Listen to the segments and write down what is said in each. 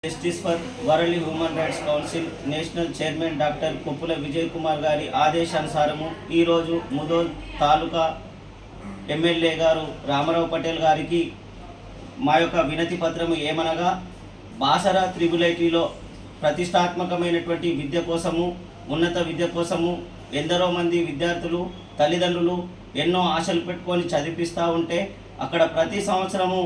Justice for world human rights council national chairman doctor Kuppula Vijay Kumar గారి ఆదేశానుసారము ఈరోజు ముదోల్ తాలూకా MLA గారు రామారావు పటేల్ గారికి మా యొక్క వినతి పత్రము ఏమనగా బాసరా త్రిబుల్ ఐటీలో ప్రతిష్టాత్మకమైనటువంటి విద్య కోసము ఉన్నత విద్య కోసము ఎందరో మంది విద్యార్థులు తల్లిదండ్రులు ఎన్నో ఆశలు పెట్టుకొని చదివిస్తూ ఉంటే అక్కడ ప్రతి సంవత్సరము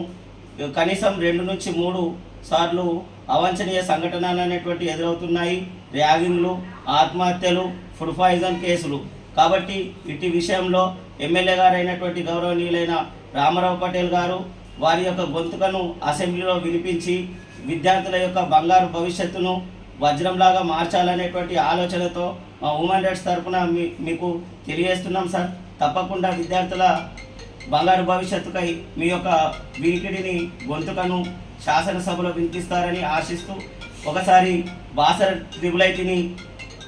కనీసం 2 నుంచి 3 సార్లు అవాంఛనీయ సంఘటనలు అనేటువంటి ఎదురవుతున్నాయి. ర్యాగింగ్లు, ఆత్మహత్యలు, ఫుడ్ పాయిజన్ కేసులు. కాబట్టి ఇటు విషయంలో ఎమ్మెల్యే గారు అయినటువంటి గౌరవనీయులైన రామారావు పటేల్ గారు వారి యొక్క గొంతుకను అసెంబ్లీలో వినిపించి విద్యార్థుల యొక్క బంగారు భవిష్యత్తును వజ్రంలాగా మార్చాలనేటువంటి ఆలోచనతో మా హ్యూమన్ రైట్స్ తరఫున మీకు తెలియజేస్తున్నాం సార్. తప్పకుండా విద్యార్థుల బంగారు భవిష్యత్తుకై మీ యొక్క వినికిడిని గొంతుకను శాసనసభలో వినిపిస్తారని ఆశిస్తూ ఒకసారి బాసర త్రిబుల్ ఐటీని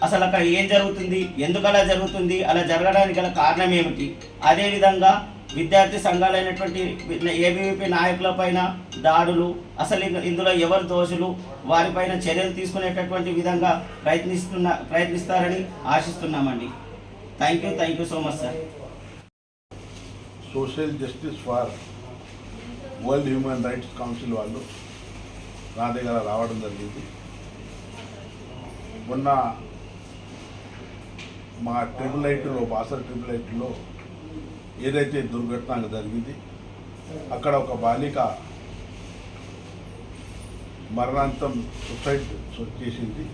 అసలు అక్కడ ఏం జరుగుతుంది, ఎందుకు అలా జరుగుతుంది, అలా జరగడానికి గల కారణం ఏమిటి, అదేవిధంగా విద్యార్థి సంఘాలైనటువంటి ఏబీవీపీ నాయకులపైన దాడులు, అసలు ఇందులో ఎవరు దోషులు, వారిపైన చర్యలు తీసుకునేటటువంటి విధంగా ప్రయత్నిస్తారని ఆశిస్తున్నామండి. Thank you so much sir. Social justice for world human rights council వాళ్ళు నా దగ్గర రావడం జరిగింది. మొన్న మా ట్రిపుల్ ఐటీలో బాసర్ ట్రిపుల్ ఐటీలో ఏదైతే దుర్ఘటన జరిగింది అక్కడ ఒక బాలిక మరణాంతం సూసైడ్ చేసింది.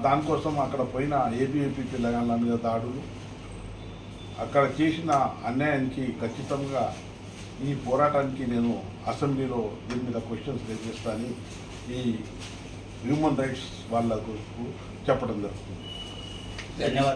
దానికోసం అక్కడ పోయిన ఏబీవీపీ పిల్లగాళ్ళ మీద దాడులు, అక్కడ చేసిన అన్యాయానికి ఖచ్చితంగా ఈ పోరాటానికి నేను అసెంబ్లీలో దీని మీద క్వశ్చన్స్ రేజ్ చేస్తానని ఈ హ్యూమన్ రైట్స్ వాళ్ళకు చెప్పడం జరుగుతుంది. ధన్యవాదాలు.